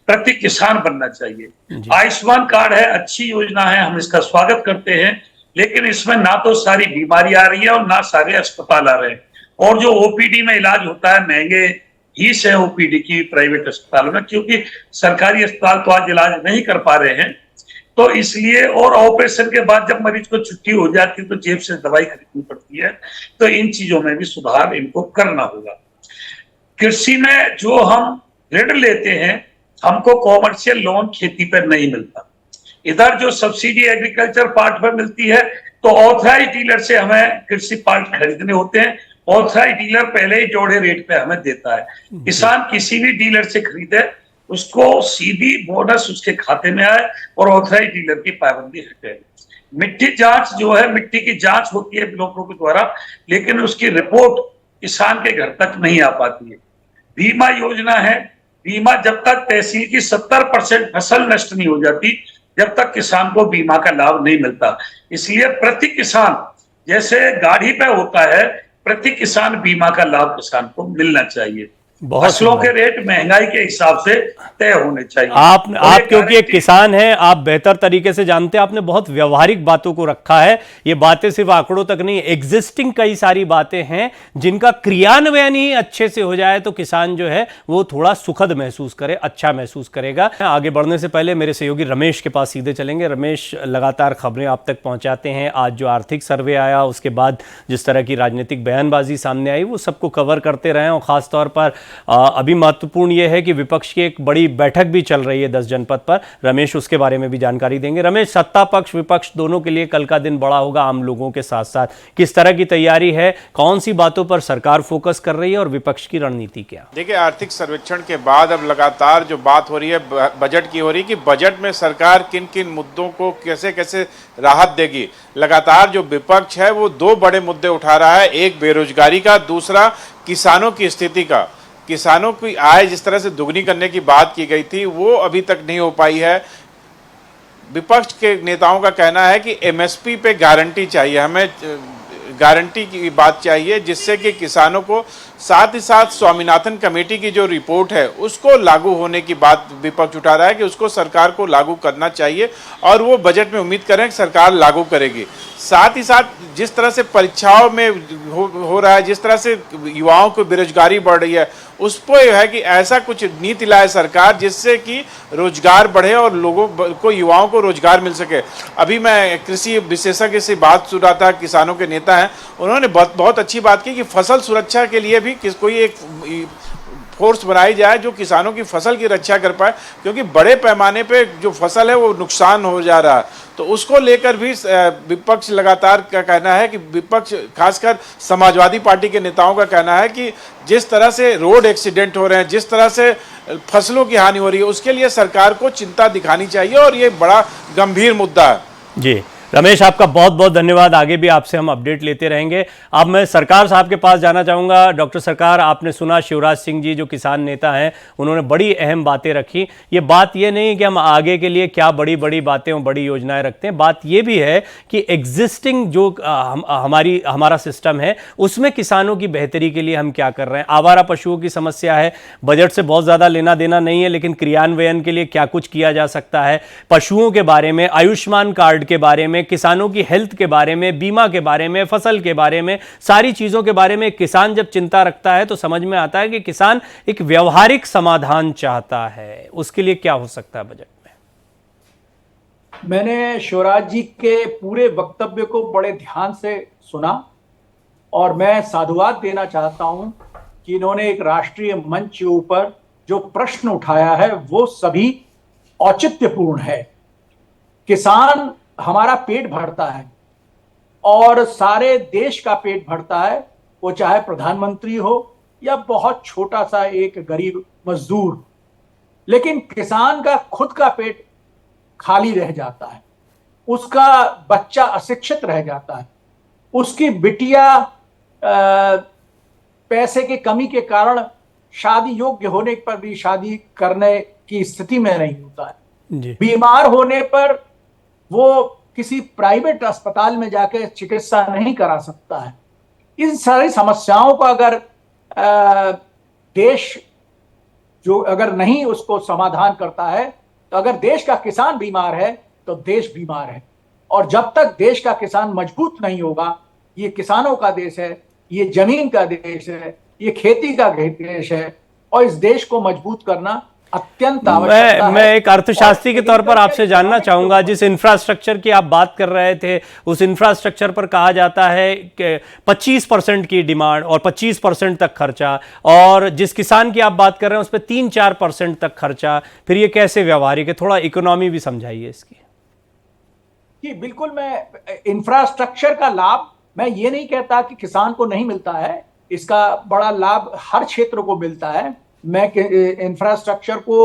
प्रति किसान बनना चाहिए। आयुष्मान कार्ड है, अच्छी योजना है, हम इसका स्वागत करते हैं, लेकिन इसमें ना तो सारी बीमारी आ रही है और ना सारे अस्पताल आ रहे हैं। और जो ओपीडी में इलाज होता है, महंगे फीस है ओपीडी की प्राइवेट अस्पताल में, क्योंकि सरकारी अस्पताल तो आज इलाज नहीं कर पा रहे हैं। तो इसलिए, और ऑपरेशन के बाद जब मरीज को छुट्टी हो जाती है तो जेब से दवाई खरीदनी पड़ती है। तो इन चीजों में भी सुधार इनको करना होगा। कृषि में जो हम ऋण लेते हैं, हमको कॉमर्शियल लोन खेती पर नहीं मिलता। इधर जो सब्सिडी एग्रीकल्चर पार्ट पर मिलती है तो ऑथराइज डीलर से हमें कृषि पार्ट खरीदने होते हैं। ऑथराइज डीलर पहले ही जोड़े रेट पे हमें देता है। किसान किसी भी डीलर से खरीदे, उसको सीधी बोनस उसके खाते में आए और ऑथराइज डीलर की पाबंदी हटे। मिट्टी जांच जो है, मिट्टी की जांच होती है ब्लॉकों के द्वारा, लेकिन उसकी रिपोर्ट किसान के घर तक नहीं आ पाती है। बीमा योजना है, बीमा जब तक तहसील की 70% फसल नष्ट नहीं हो जाती, जब तक किसान को बीमा का लाभ नहीं मिलता। इसलिए प्रति किसान, जैसे गाड़ी पे होता है, प्रति किसान बीमा का लाभ किसान को मिलना चाहिए। फसलों के रेट महंगाई के हिसाब से तय होने चाहिए। आप क्योंकि एक किसान हैं, आप बेहतर तरीके से जानते हैं, आपने बहुत व्यवहारिक बातों को रखा है। ये बातें सिर्फ आंकड़ों तक नहीं, एग्जिस्टिंग कई सारी बातें हैं जिनका क्रियान्वयन ही अच्छे से हो जाए तो किसान जो है वो थोड़ा सुखद महसूस करे, अच्छा महसूस करेगा। आगे बढ़ने से पहले मेरे सहयोगी रमेश के पास सीधे चलेंगे। रमेश, लगातार खबरें आप तक पहुंचाते हैं। आज जो आर्थिक सर्वे आया, उसके बाद जिस तरह की राजनीतिक बयानबाजी सामने आई, वो सबको कवर करते रहे। और खासतौर पर अभी महत्वपूर्ण यह है कि विपक्ष की एक बड़ी बैठक भी चल रही है 10 जनपद पर। रमेश उसके बारे में भी जानकारी देंगे। रमेश, सत्ता पक्ष विपक्ष दोनों के लिए कल का दिन बड़ा होगा, आम लोगों के साथ साथ किस तरह की तैयारी है, कौन सी बातों पर सरकार फोकस कर रही है और विपक्ष की रणनीति क्या? देखिए, आर्थिक सर्वेक्षण के बाद अब लगातार जो बात हो रही है बजट की हो रही है कि बजट में सरकार किन किन मुद्दों को कैसे कैसे राहत देगी। लगातार जो विपक्ष है वो 2 बड़े मुद्दे उठा रहा है, एक बेरोजगारी का, दूसरा किसानों की स्थिति का। किसानों की आय जिस तरह से दुगनी करने की बात की गई थी वो अभी तक नहीं हो पाई है। विपक्ष के नेताओं का कहना है कि एमएसपी पे गारंटी चाहिए, हमें गारंटी की बात चाहिए जिससे कि किसानों को, साथ ही साथ स्वामीनाथन कमेटी की जो रिपोर्ट है उसको लागू होने की बात विपक्ष उठा रहा है कि उसको सरकार को लागू करना चाहिए और वो बजट में उम्मीद करें कि सरकार लागू करेगी। साथ ही साथ जिस तरह से परीक्षाओं में हो रहा है, जिस तरह से युवाओं को बेरोजगारी बढ़ रही है, उस पर यह है कि ऐसा कुछ नीति लाए सरकार जिससे कि रोजगार बढ़े और लोगों को, युवाओं को रोजगार मिल सके। अभी मैं कृषि विशेषज्ञ से बात सुन रहा था, किसानों के नेता हैं, उन्होंने बहुत अच्छी बात की कि फसल सुरक्षा के लिए भी कोई एक फोर्स बनाई जाए जो किसानों की फसल की रक्षा कर पाए, क्योंकि बड़े पैमाने पे जो फसल है वो नुकसान हो जा रहा है। तो उसको लेकर भी विपक्ष लगातार का कहना है कि विपक्ष, खासकर समाजवादी पार्टी के नेताओं का कहना है कि जिस तरह से रोड एक्सीडेंट हो रहे हैं, जिस तरह से फसलों की हानि हो रही है, उसके लिए सरकार को चिंता दिखानी चाहिए और ये बड़ा गंभीर मुद्दा है। जी रमेश, आपका बहुत बहुत धन्यवाद। आगे भी आपसे हम अपडेट लेते रहेंगे। अब मैं सरकार साहब के पास जाना चाहूँगा। डॉक्टर सरकार, आपने सुना शिवराज सिंह जी जो किसान नेता हैं, उन्होंने बड़ी अहम बातें रखी। ये बात ये नहीं कि हम आगे के लिए क्या बड़ी बड़ी बातें और बड़ी योजनाएं रखते हैं, बात ये भी है कि एग्जिस्टिंग जो हमारा सिस्टम है उसमें किसानों की बेहतरी के लिए हम क्या कर रहे हैं। आवारा पशुओं की समस्या है, बजट से बहुत ज़्यादा लेना देना नहीं है, लेकिन क्रियान्वयन के लिए क्या कुछ किया जा सकता है, पशुओं के बारे में, आयुष्मान कार्ड के बारे में, किसानों की हेल्थ के बारे में, बीमा के बारे में, फसल के बारे में, सारी चीजों के बारे में किसान जब चिंता रखता है तो समझ में आता है कि किसान एक व्यवहारिक समाधान चाहता है। उसके लिए क्या हो सकता है बजट में? मैंने शिवराज जी के पूरे वक्तव्य को बड़े ध्यान से सुना और मैं साधुवाद देना चाहता हूं कि इन्होंने एक राष्ट्रीय मंच के ऊपर जो प्रश्न उठाया है वो सभी औचित्यपूर्ण है। किसान हमारा पेट भरता है और सारे देश का पेट भरता है, वो चाहे प्रधानमंत्री हो या बहुत छोटा सा एक गरीब मजदूर। लेकिन किसान का खुद का पेट खाली रह जाता है, उसका बच्चा अशिक्षित रह जाता है, उसकी बिटिया पैसे की कमी के कारण शादी योग्य होने पर भी शादी करने की स्थिति में नहीं होता है। जी। बीमार होने पर वो किसी प्राइवेट अस्पताल में जाकर चिकित्सा नहीं करा सकता है। इन सारी समस्याओं को अगर देश जो अगर नहीं उसको समाधान करता है, तो अगर देश का किसान बीमार है तो देश बीमार है। और जब तक देश का किसान मजबूत नहीं होगा, ये किसानों का देश है, ये जमीन का देश है, ये खेती का देश है, और इस देश को मजबूत करना अत्यंत आवश्यकता है। मैं एक अर्थशास्त्री के तौर पर आपसे जानना चाहूंगा, जिस इंफ्रास्ट्रक्चर की आप बात कर रहे थे, उस इंफ्रास्ट्रक्चर पर कहा जाता है कि 25% की डिमांड और 25% तक खर्चा, और जिस किसान की आप बात कर रहे हैं उस पर 3-4% तक खर्चा, फिर ये कैसे व्यवहारिक है? थोड़ा इकोनॉमी भी समझाइए इसकी। कि बिल्कुल, मैं इंफ्रास्ट्रक्चर का लाभ, मैं ये नहीं कहता कि किसान को नहीं मिलता है, इसका बड़ा लाभ हर क्षेत्र को मिलता है। मैं इंफ्रास्ट्रक्चर को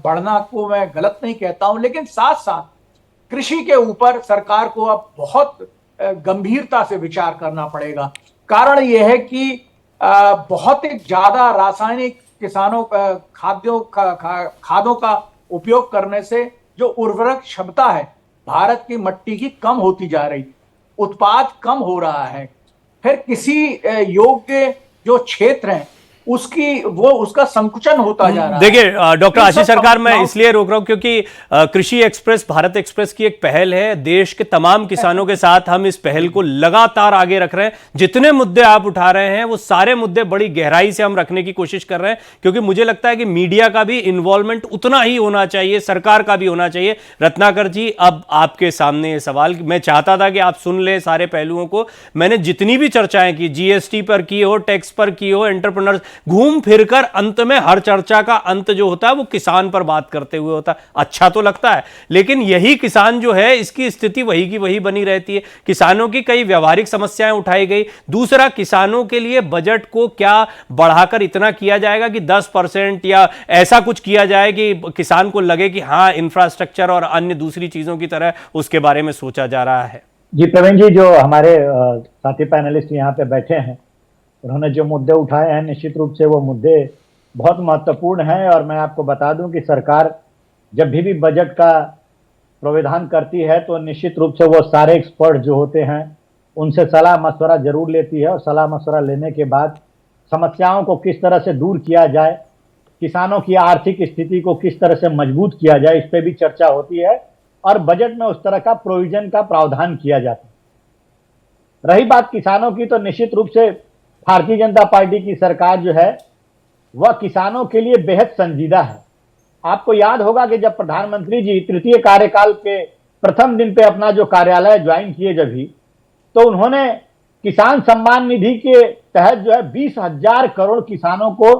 बढ़ना को मैं गलत नहीं कहता हूं, लेकिन साथ साथ कृषि के ऊपर सरकार को अब बहुत गंभीरता से विचार करना पड़ेगा। कारण यह है कि बहुत ही ज्यादा रासायनिक किसानों खादों का उपयोग करने से जो उर्वरक क्षमता है भारत की मिट्टी की कम होती जा रही, उत्पाद कम हो रहा है। फिर किसी योग्य जो क्षेत्र है उसका संकुचन होता जा रहा है। देखिए डॉक्टर आशीष सरकार, मैं इसलिए रोक रहा हूं क्योंकि कृषि एक्सप्रेस, भारत एक्सप्रेस की एक पहल है। देश के तमाम किसानों के साथ हम इस पहल को लगातार आगे रख रहे हैं। जितने मुद्दे आप उठा रहे हैं वो सारे मुद्दे बड़ी गहराई से हम रखने की कोशिश कर रहे हैं, क्योंकि मुझे लगता है कि मीडिया का भी इन्वॉल्वमेंट उतना ही होना चाहिए, सरकार का भी होना चाहिए। रत्नाकर जी, अब आपके सामने ये सवाल, मैं चाहता था कि आप सुन ले सारे पहलुओं को। मैंने जितनी भी चर्चाएं की, जीएसटी पर की हो, टैक्स पर की हो, एंटरप्रेन्योर्स, घूम फिरकर अंत में हर चर्चा का अंत जो होता है वो किसान पर बात करते हुए होता है। अच्छा तो लगता है, लेकिन यही किसान जो है, इसकी स्थिति वही की वही बनी रहती है। किसानों की कई व्यवहारिक समस्याएं उठाई गई। दूसरा, किसानों के लिए बजट को क्या बढ़ाकर इतना किया जाएगा कि 10% या ऐसा कुछ किया जाए कि किसान को लगे कि हाँ, इंफ्रास्ट्रक्चर और अन्य दूसरी चीजों की तरह उसके बारे में सोचा जा रहा है। जी प्रवीण जी, जो हमारे साथी पैनलिस्ट यहाँ पे बैठे हैं, उन्होंने जो मुद्दे उठाए हैं, निश्चित रूप से वो मुद्दे बहुत महत्वपूर्ण हैं। और मैं आपको बता दूं कि सरकार जब भी बजट का प्रावधान करती है तो निश्चित रूप से वो सारे एक्सपर्ट जो होते हैं उनसे सलाह मशवरा जरूर लेती है, और सलाह मशवरा लेने के बाद समस्याओं को किस तरह से दूर किया जाए, किसानों की आर्थिक स्थिति को किस तरह से मजबूत किया जाए, इस पर भी चर्चा होती है, और बजट में उस तरह का प्रोविजन का प्रावधान किया जाता है। रही बात किसानों की, तो निश्चित रूप से भारतीय जनता पार्टी की सरकार जो है वह किसानों के लिए बेहद संजीदा है। आपको याद होगा कि जब प्रधानमंत्री जी तृतीय कार्यकाल के प्रथम दिन पे अपना जो कार्यालय ज्वाइन किए जब ही, तो उन्होंने किसान सम्मान निधि के तहत जो है 20,000 करोड़ किसानों को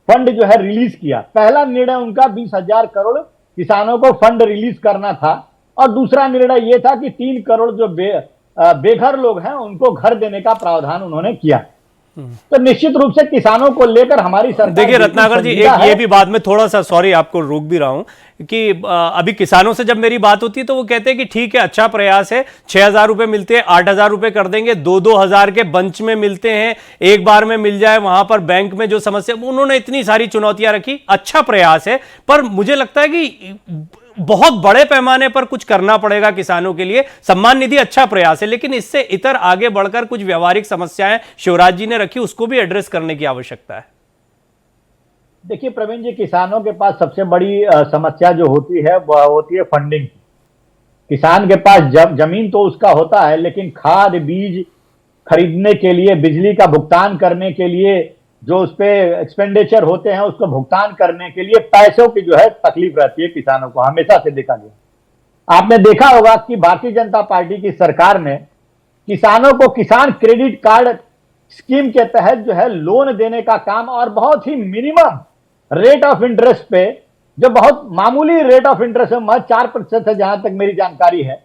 फंड जो है रिलीज किया। पहला निर्णय उनका 20,000 करोड़ किसानों को फंड रिलीज करना था, और दूसरा निर्णय यह था कि 3 करोड़ जो बेघर लोग हैं उनको घर देने का प्रावधान उन्होंने किया। तो निश्चित रूप से किसानों को लेकर हमारी सरकार, देखिए रत्नाकर जी, एक ये भी बात में थोड़ा सा, सॉरी आपको रोक भी रहा हूं, कि अभी किसानों से जब मेरी बात होती है तो वो कहते हैं कि ठीक है, अच्छा प्रयास है, 6,000 रुपए मिलते हैं, 8,000 रुपए कर देंगे, 2-2 हजार के बंच में मिलते हैं, एक बार में मिल जाए, वहां पर बैंक में जो समस्या, उन्होंने इतनी सारी चुनौतियां रखी। अच्छा प्रयास है, पर मुझे लगता है कि बहुत बड़े पैमाने पर कुछ करना पड़ेगा किसानों के लिए। सम्मान निधि अच्छा प्रयास है, लेकिन इससे इतर आगे बढ़कर कुछ व्यवहारिक समस्याएं शिवराज जी ने रखी, उसको भी एड्रेस करने की आवश्यकता है। देखिए प्रवीण जी, किसानों के पास सबसे बड़ी समस्या जो होती है वह होती है फंडिंग। किसान के पास जमीन तो उसका होता है, लेकिन खाद बीज खरीदने के लिए, बिजली का भुगतान करने के लिए, जो उस पे एक्सपेंडिचर होते हैं उसको भुगतान करने के लिए पैसों की जो है तकलीफ रहती है किसानों को, हमेशा से देखा गया। आपने देखा होगा कि भारतीय जनता पार्टी की सरकार ने किसानों को किसान क्रेडिट कार्ड स्कीम के तहत जो है लोन देने का काम, और बहुत ही मिनिमम रेट ऑफ इंटरेस्ट पे, जो बहुत मामूली रेट ऑफ इंटरेस्ट है, 4% है जहां तक मेरी जानकारी है,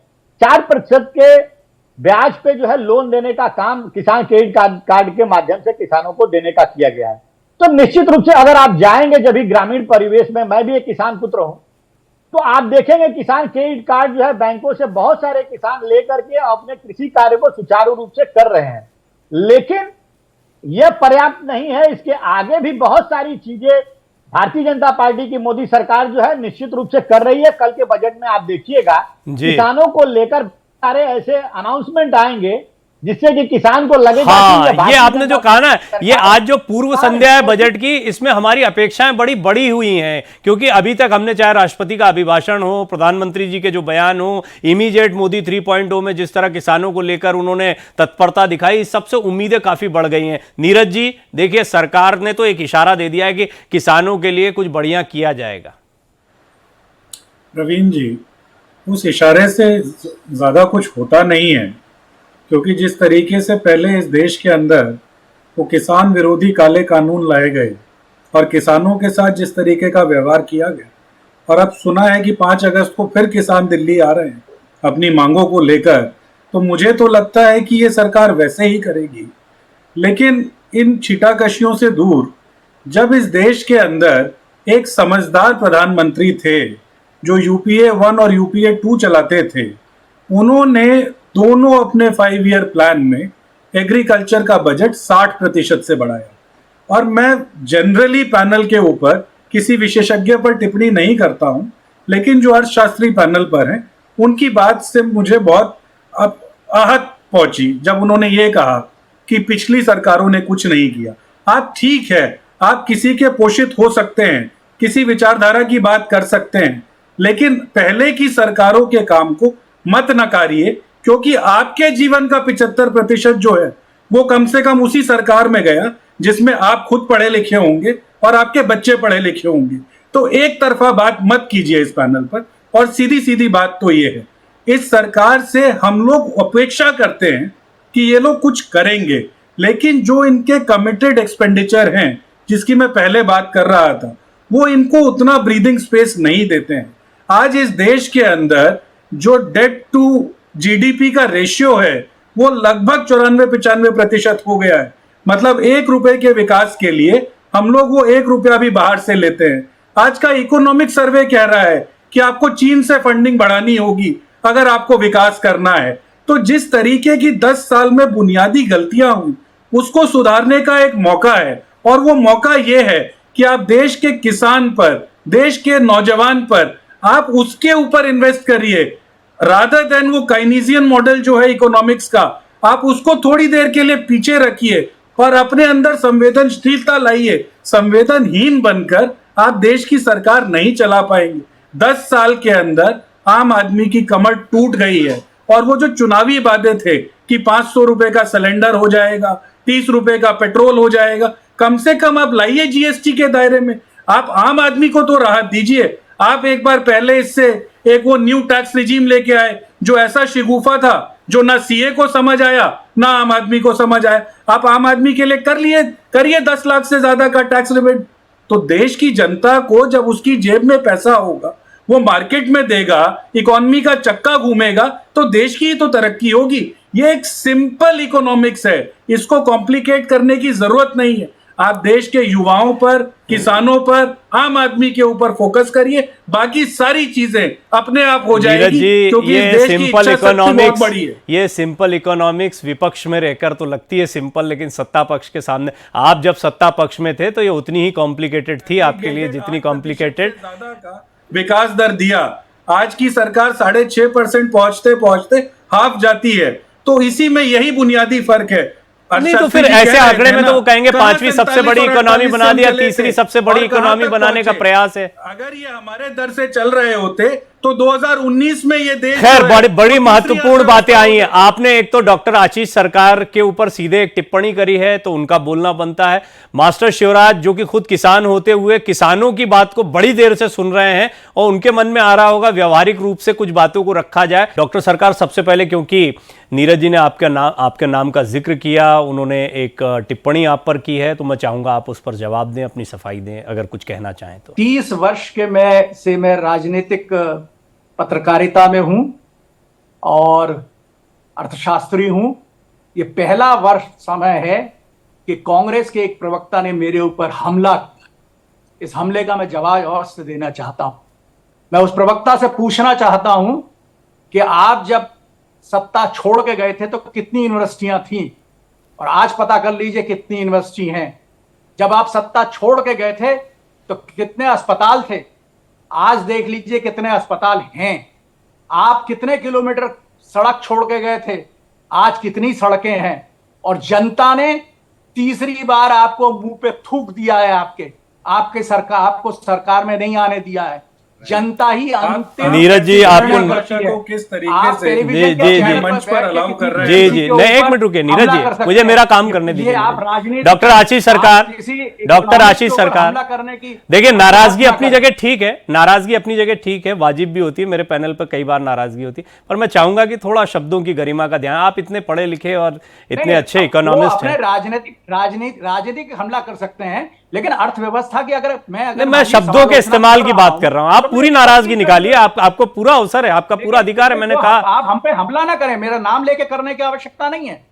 4% के ब्याज पे जो है लोन देने का काम किसान क्रेडिट कार्ड के माध्यम से किसानों को देने का किया गया है। तो निश्चित रूप से अगर आप जाएंगे जब भी ग्रामीण परिवेश में, मैं भी एक किसान पुत्र हूं, तो आप देखेंगे किसान क्रेडिट कार्ड जो है बैंकों से बहुत सारे किसान लेकर के अपने कृषि कार्य को सुचारू रूप से कर रहे हैं। लेकिन यह पर्याप्त नहीं है, इसके आगे भी बहुत सारी चीजें भारतीय जनता पार्टी की मोदी सरकार जो है निश्चित रूप से कर रही है। कल के बजट में आप देखिएगा किसानों को लेकर सारे ऐसे अनाउंसमेंट आएंगे जिससे कि किसान को लगेगा हाँ, ये आपने जो कहा ना, ये आज जो पूर्व संध्या है बजट की, इसमें हमारी अपेक्षाएं बड़ी बड़ी हुई हैं, क्योंकि अभी तक हमने चाहे राष्ट्रपति का अभिभाषण हो, प्रधानमंत्री जी के जो बयान हो, इमीडिएट मोदी 3.0 में जिस तरह किसानों को लेकर उन्होंने तत्परता दिखाई, इस सबसे उम्मीदें काफी बढ़ गई हैं। नीरज जी देखिए, सरकार ने तो एक इशारा दे दिया है कि किसानों के लिए कुछ बढ़िया किया जाएगा। प्रवीण जी, उस इशारे से ज्यादा कुछ होता नहीं है, क्योंकि जिस तरीके से पहले इस देश के अंदर वो किसान विरोधी काले कानून लाए गए और किसानों के साथ जिस तरीके का व्यवहार किया गया, और अब सुना है कि 5 अगस्त को फिर किसान दिल्ली आ रहे हैं अपनी मांगों को लेकर, तो मुझे तो लगता है कि ये सरकार वैसे ही करेगी। लेकिन इन छिटाकशियों से दूर, जब इस देश के अंदर एक समझदार प्रधानमंत्री थे जो यूपीए 1 और यूपीए 2 चलाते थे, उन्होंने दोनों अपने 5 ईयर प्लान में एग्रीकल्चर का बजट 60% से बढ़ाया। और मैं जनरली पैनल के ऊपर किसी विशेषज्ञ पर टिप्पणी नहीं करता हूं, लेकिन जो अर्थशास्त्री पैनल पर हैं उनकी बात से मुझे बहुत आहत पहुंची जब उन्होंने ये कहा कि पिछली सरकारों ने कुछ नहीं किया। आप ठीक है, आप किसी के पोषित हो सकते हैं, किसी विचारधारा की बात कर सकते हैं, लेकिन पहले की सरकारों के काम को मत नकारिए, क्योंकि आपके जीवन का 75% जो है वो कम से कम उसी सरकार में गया जिसमें आप खुद पढ़े लिखे होंगे और आपके बच्चे पढ़े लिखे होंगे। तो एक तरफा बात मत कीजिए इस पैनल पर। और सीधी सीधी बात तो ये है, इस सरकार से हम लोग अपेक्षा करते हैं कि ये लोग कुछ करेंगे, लेकिन जो इनके कमिटेड एक्सपेंडिचर हैं जिसकी मैं पहले बात कर रहा था, वो इनको उतना ब्रीदिंग स्पेस नहीं देते हैं। आज इस देश के अंदर जो डेट टू जीडीपी का रेशियो है वो लगभग 94-95% हो गया है। मतलब 1 रुपए के विकास के लिए हम लोग वो 1 रुपया भी बाहर से लेते हैं। आज का इकोनॉमिक सर्वे कह रहा है कि आपको चीन से फंडिंग बढ़ानी होगी अगर आपको विकास करना है। तो जिस तरीके की 10 साल में बुनियादी गलतियां हुई उसको सुधारने का एक मौका है, और वो मौका ये है कि आप देश के किसान पर, देश के नौजवान पर, आप उसके ऊपर इन्वेस्ट करिए, रादर देन वो काइनीजियन मॉडल जो है इकोनॉमिक्स का, आप उसको थोड़ी देर के लिए पीछे रखिए और अपने अंदर संवेदनशीलता लाइए। संवेदनहीन बनकर आप देश की सरकार नहीं चला पाएंगे। 10 साल के अंदर आम आदमी की कमर टूट गई है, और वो जो चुनावी वादे थे कि 500 रुपए का सिलेंडर हो जाएगा, 30 रुपए का पेट्रोल हो जाएगा, कम से कम आप लाइए जीएसटी के दायरे में। आप आम आदमी को तो राहत दीजिए। आप एक बार पहले इससे एक वो न्यू टैक्स रिजीम लेके आए जो ऐसा शिगुफा था, जो ना सीए को समझ आया ना आम आदमी को समझ आया। आप आम आदमी के लिए करिए 10 लाख से ज्यादा का टैक्स रिबेट। तो देश की जनता को जब उसकी जेब में पैसा होगा, वो मार्केट में देगा, इकोनॉमी का चक्का घूमेगा, तो देश की तो तरक्की होगी। ये एक सिंपल इकोनॉमिक्स है, इसको कॉम्प्लिकेट करने की जरूरत नहीं है। आप देश के युवाओं पर, किसानों पर, आम आदमी के ऊपर फोकस करिए, बाकी सारी चीजें अपने आप हो जाएगी, क्योंकि इस देश की इच्छा शक्ति बहुत बड़ी है। ये सिंपल इकोनॉमिक्स विपक्ष में रहकर तो लगती है सिंपल, लेकिन सत्ता पक्ष के सामने, आप जब सत्ता पक्ष में थे तो ये उतनी ही कॉम्प्लिकेटेड थी आपके लिए जितनी कॉम्प्लिकेटेड। विकास दर दिया, आज की सरकार 6.5% पहुंचते पहुंचते हाफ जाती है। तो इसी में यही बुनियादी फर्क है। नहीं तो फिर ऐसे आंकड़े में तो वो कहेंगे 5वीं सबसे बड़ी इकोनॉमी बना दिया, तीसरी सबसे बड़ी इकोनॉमी बनाने का प्रयास है। अगर ये हमारे दर से चल रहे होते तो 2019 में ये देश, खैर बड़ी महत्वपूर्ण बातें आई हैं। आपने एक तो डॉक्टर आशीष सरकार के ऊपर सीधे एक टिप्पणी करी है, तो उनका बोलना बनता है। मास्टर शिवराज जो कि खुद किसान होते हुए किसानों की बात को बड़ी देर से सुन रहे हैं, और उनके मन में आ रहा होगा व्यवहारिक रूप से कुछ बातों को रखा जाए। डॉक्टर सरकार, सबसे पहले क्योंकि नीरज जी ने आपके नाम का जिक्र किया, उन्होंने एक टिप्पणी आप पर की है, तो मैं चाहूंगा आप उस पर जवाब दें, अपनी सफाई दें, अगर कुछ कहना चाहें तो। 30 वर्ष के मैं राजनीतिक पत्रकारिता में हूं और अर्थशास्त्री हूं। ये पहला वर्ष समय है कि कांग्रेस के एक प्रवक्ता ने मेरे ऊपर हमला किया। इस हमले का मैं जवाब अवश्य देना चाहता हूं। मैं उस प्रवक्ता से पूछना चाहता हूं कि आप जब सत्ता छोड़ के गए थे तो कितनी यूनिवर्सिटियां थी? और आज पता कर लीजिए कितनी यूनिवर्सिटी हैं। जब आप सत्ता छोड़ के गए थे तो कितने अस्पताल थे, आज देख लीजिए कितने अस्पताल हैं। आप कितने किलोमीटर सड़क छोड़ के गए थे, आज कितनी सड़कें हैं। और जनता ने तीसरी बार आपको मुंह पे थूक दिया है, आपके सरकार, आपको सरकार में नहीं आने दिया है। जनता ही अंतिम। नीरज जी, आपको किस तरीके से जी मंच पर अलाउ कर रहे हैं? जी नहीं, एक मिनट रुकिए नीरज जी, मुझे मेरा काम करने दीजिए। डॉक्टर आशीष सरकार, देखिए नाराजगी अपनी जगह ठीक है, नाराजगी अपनी जगह ठीक है, वाजिब भी होती है। मेरे पैनल पर कई बार नाराजगी होती है, पर मैं चाहूंगा कि थोड़ा शब्दों की गरिमा का ध्यान। आप इतने पढ़े लिखे और इतने अच्छे इकोनॉमिस्ट हैं। राजनीतिक हमला कर सकते हैं, लेकिन अर्थव्यवस्था की अगर मैं शब्दों के इस्तेमाल की बात कर रहा हूं। आप पूरी नाराजगी निकालिए, आपको पूरा अवसर है, आपका पूरा अधिकार है। मैंने कहा आप हम पे हमला ना करें, मेरा नाम लेके करने की आवश्यकता नहीं है।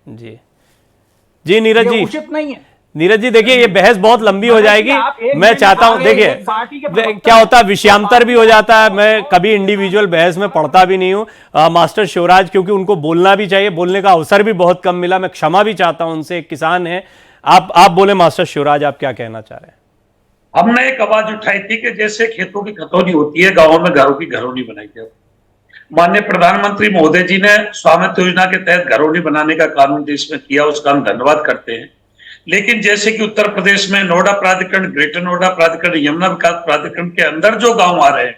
जी नीरज जी, उचित नहीं है। नीरज जी देखिए, ये बहस बहुत लंबी हो जाएगी। मैं चाहता हूं, देखिए क्या होता है, विषयांतर भी हो जाता है। मैं कभी इंडिविजुअल बहस में पढ़ता भी नहीं हूं। मास्टर शिवराज, क्योंकि उनको बोलना भी चाहिए, बोलने का अवसर भी बहुत कम मिला, मैं क्षमा भी चाहता हूं उनसे, एक किसान है। आप बोले मास्टर शिवराज, आप क्या कहना चाह रहे हैं? हमने एक आवाज उठाई थी कि जैसे खेतों की खतौनी होती है, गांवों में घरों की घरौनी बनाई जाए। माननीय प्रधानमंत्री महोदय जी ने स्वामित्व योजना के तहत घरौनी बनाने का कानून देश में किया, उसका हम धन्यवाद करते हैं। लेकिन जैसे कि उत्तर प्रदेश में नोएडा प्राधिकरण, ग्रेटर नोएडा प्राधिकरण, यमुना विकास प्राधिकरण के अंदर जो गांव आ रहे हैं,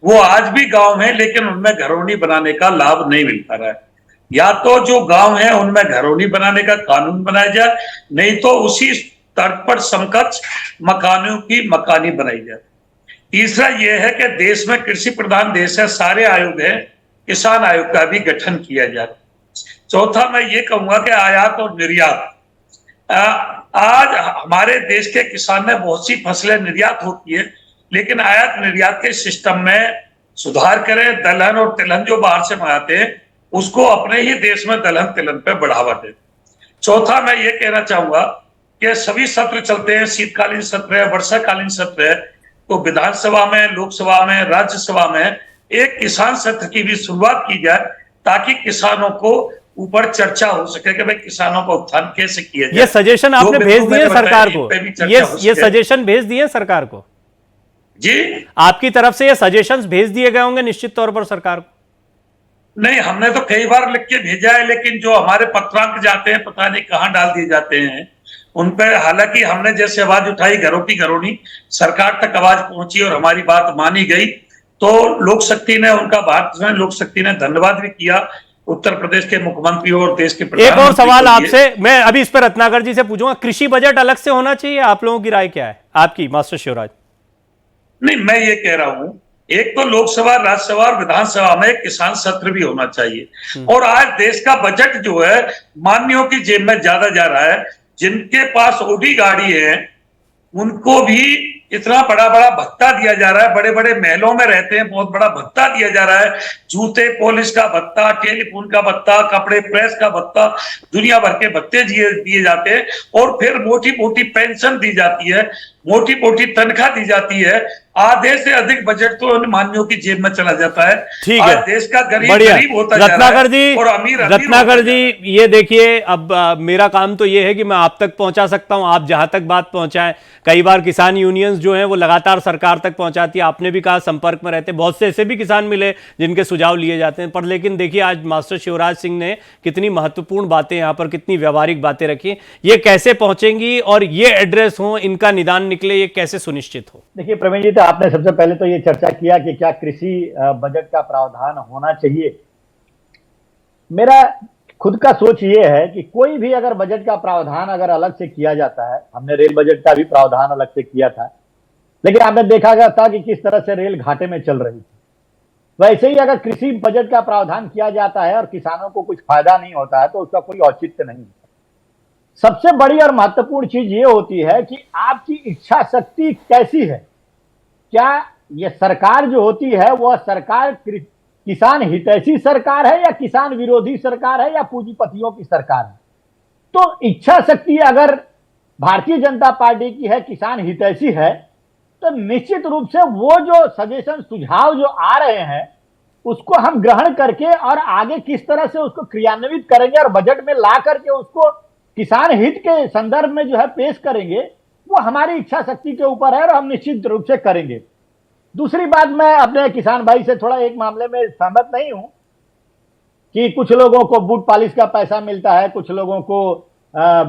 वो आज भी गांव है, लेकिन उनमें घरौनी बनाने का लाभ नहीं मिल पा रहा है। या तो जो गांव है उनमें घरौनी बनाने का कानून बनाया जाए, नहीं तो उसी तर्क पर समकक्ष मकानों की मकानी बनाई जाए। तीसरा यह है कि देश में कृषि प्रधान देश है, सारे आयोग हैं, किसान आयोग का भी गठन किया जाए। चौथा मैं ये कहूंगा कि आयात और निर्यात, आज हमारे देश के किसान में बहुत सी फसलें निर्यात होती है, लेकिन आयात निर्यात के सिस्टम में सुधार करें। दलहन और तिलहन जो बाहर से मंगाते हैं, उसको अपने ही देश में दलहन तिलहन पे बढ़ावा दें। चौथा मैं ये कहना चाहूंगा कि सभी सत्र चलते हैं, शीतकालीन सत्र है, वर्षाकालीन सत्र है, तो विधानसभा में, लोकसभा में, राज्यसभा में एक किसान सत्र की भी शुरुआत की जाए, ताकि किसानों को ऊपर चर्चा हो सके कि भाई किसानों का उत्थान कैसे किया जाए। ये सजेशन आपने भेज दिए सरकार को? ये सजेशन भेज दिए सरकार को? जी, आपकी तरफ से ये सजेशंस भेज दिए गए होंगे निश्चित तौर पर सरकार को? नहीं, हमने तो कई बार लिख के भेजा है, लेकिन जो हमारे पत्रांक जाते हैं पता नहीं कहां डाल दिए जाते हैं उन पे। हालांकि हमने जैसे आवाज उठाई घरों की घरौनी, सरकार तक आवाज पहुंची और हमारी बात मानी गई, तो लोक शक्ति ने उनका, भारतीय लोक शक्ति ने धन्यवाद भी किया उत्तर प्रदेश के मुख्यमंत्री और देश के एक और सवाल आपसे, मैं अभी इस पर रत्नाकर जी से पूछूंगा, कृषि बजट अलग से होना चाहिए? आप लोगों की राय क्या है आपकी, मास्टर शिवराज? नहीं, मैं ये कह रहा हूं, एक तो लोकसभा, राज्यसभा और विधानसभा में किसान सत्र भी होना चाहिए। और आज देश का बजट जो है मान्यों की जेब में ज्यादा जा रहा है। जिनके पास ओडी गाड़ी है उनको भी इतना बड़ा बड़ा भत्ता दिया जा रहा है, बड़े बड़े महलों में रहते हैं, बहुत बड़ा भत्ता दिया जा रहा है, जूते पॉलिश का भत्ता, टेलीफोन का भत्ता, कपड़े प्रेस का भत्ता, दुनिया भर के भत्ते दिए जाते हैं। और फिर मोटी मोटी पेंशन दी जाती है, मोटी मोटी तनख्वाह दी जाती है। आधे से अधिक बजट तो उन मान्यों की जेब में चला जाता है। ठीक है, देश का गरीब होता जा रहा है और अमीर रत्नाकर जी, ये देखिए, अब मेरा काम तो ये है कि मैं आप तक पहुंचा सकता हूं, आप जहां तक बात पहुंचाएं। कई बार किसान यूनियंस जो हैं वो लगातार सरकार तक पहुंचाती है, आपने भी कहा संपर्क में रहते, बहुत से ऐसे भी किसान मिले जिनके सुझाव लिए जाते हैं। पर लेकिन देखिए, आज मास्टर शिवराज सिंह ने कितनी महत्वपूर्ण बातें यहाँ पर, कितनी व्यवहारिक बातें रखी, ये कैसे पहुंचेंगी और ये एड्रेस हो, इनका निदान निकले, ये कैसे सुनिश्चित हो? देखिए प्रवीण जी, तो आपने सबसे पहले तो ये चर्चा किया कि क्या कृषि बजट का प्रावधान होना चाहिए। मेरा खुद का सोच ये है कि कोई भी अगर बजट का प्रावधान अगर अलग से किया जाता है, हमने रेल बजट का भी प्रावधान अलग से किया था, लेकिन आपने देखा गया था कि किस तरह से रेल घाटे में चल रही थी। वैसे ही अगर कृषि बजट का प्रावधान किया जाता है और किसानों को कुछ फायदा नहीं होता है, तो उसका कोई औचित्य नहीं। सबसे बड़ी और महत्वपूर्ण चीज ये होती है कि आपकी इच्छा शक्ति कैसी है। क्या ये सरकार जो होती है वह सरकार किसान हितैषी सरकार है, या किसान विरोधी सरकार है, या पूंजीपतियों की सरकार है? तो इच्छा शक्ति अगर भारतीय जनता पार्टी की है, किसान हितैषी है, तो निश्चित रूप से वो जो सजेशन, सुझाव जो आ रहे हैं उसको हम ग्रहण करके और आगे किस तरह से उसको क्रियान्वित करेंगे और बजट में ला करके उसको किसान हित के संदर्भ में जो है पेश करेंगे वो हमारी इच्छा शक्ति के ऊपर है और हम निश्चित रूप से करेंगे। दूसरी बात, मैं अपने किसान भाई से थोड़ा एक मामले में सहमत नहीं हूं कि कुछ लोगों को बूट पॉलिश का पैसा मिलता है, कुछ लोगों को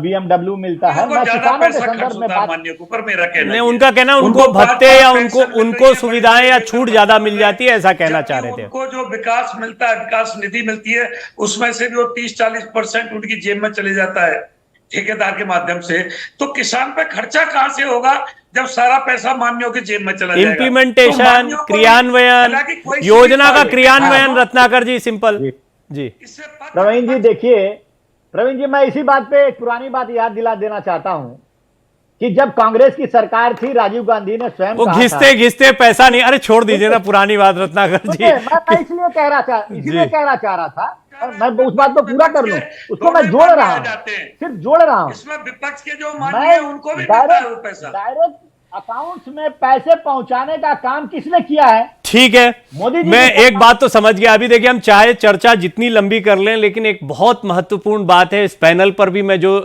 BMW मिलता है। मैं किसानों के संदर्भ में बात नहीं, उनका कहना उनको भत्ते या उनको सुविधाएं या छूट ज्यादा मिल जाती है, ऐसा कहना चाह रहे थे। उनको जो विकास मिलता है, विकास निधि मिलती है, उसमें से भी वो 30-40% उनकी जेब में चले जाता है ठेकेदार के माध्यम से। तो किसान पे खर्चा कहां से होगा जब सारा पैसा मान्यों की जेब में चला जाएगा? इम्प्लीमेंटेशन, क्रियान्वयन, योजना का क्रियान्वयन, रत्नाकर जी सिंपल जी। प्रवीण जी देखिए, प्रवीण जी मैं इसी बात पे एक पुरानी बात याद दिला देना चाहता हूं कि जब कांग्रेस की सरकार थी, राजीव गांधी ने स्वयं वो घिसते पैसा नहीं, अरे छोड़ दीजिए ना पुरानी बात रत्नाकर जी। मैं इसलिए कहना चाह रहा था, मैं उस बात को पूरा कर लूं, उसको मैं जोड़ रहा हूं, सिर्फ जोड़ रहा हूं। इसमें विपक्ष के जो माननीय उनको भी मिलता है वो पैसा। डायरेक्ट अकाउंट्स में पैसे पहुंचाने का काम किसने किया है? ठीक है, मोदी जी। मैं एक बात तो समझ गया। अभी देखिए, हम चाहे चर्चा जितनी लंबी कर लें, लेकिन एक बहुत महत्वपूर्ण बात है इस पैनल पर भी मैं जो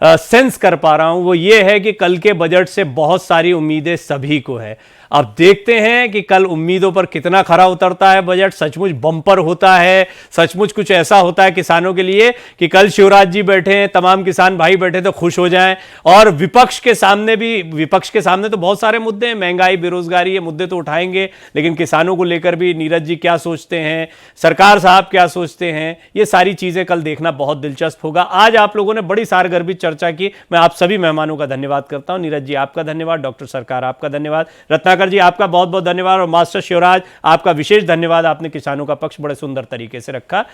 सेंस कर पा रहा हूं वो ये है कि कल के बजट से बहुत सारी उम्मीदें सभी को है। अब देखते हैं कि कल उम्मीदों पर कितना खरा उतरता है बजट। सचमुच बम्पर होता है, सचमुच कुछ ऐसा होता है किसानों के लिए कि कल शिवराज जी बैठे हैं, तमाम किसान भाई बैठे तो खुश हो जाएं। और विपक्ष के सामने तो बहुत सारे मुद्दे हैं, महंगाई, बेरोजगारी, ये मुद्दे तो उठाएंगे, लेकिन किसानों को लेकर भी नीरज जी क्या सोचते हैं, सरकार साहब क्या सोचते हैं, ये सारी चीजें कल देखना बहुत दिलचस्प होगा। आज आप लोगों ने बड़ी सारगर्भित चर्चा की, मैं आप सभी मेहमानों का धन्यवाद करता हूं। नीरज जी आपका धन्यवाद, डॉक्टर सरकार आपका धन्यवाद, रत्नाकर जी आपका बहुत बहुत धन्यवाद, और मास्टर शिवराज आपका विशेष धन्यवाद, आपने किसानों का पक्ष बड़े सुंदर तरीके से रखा।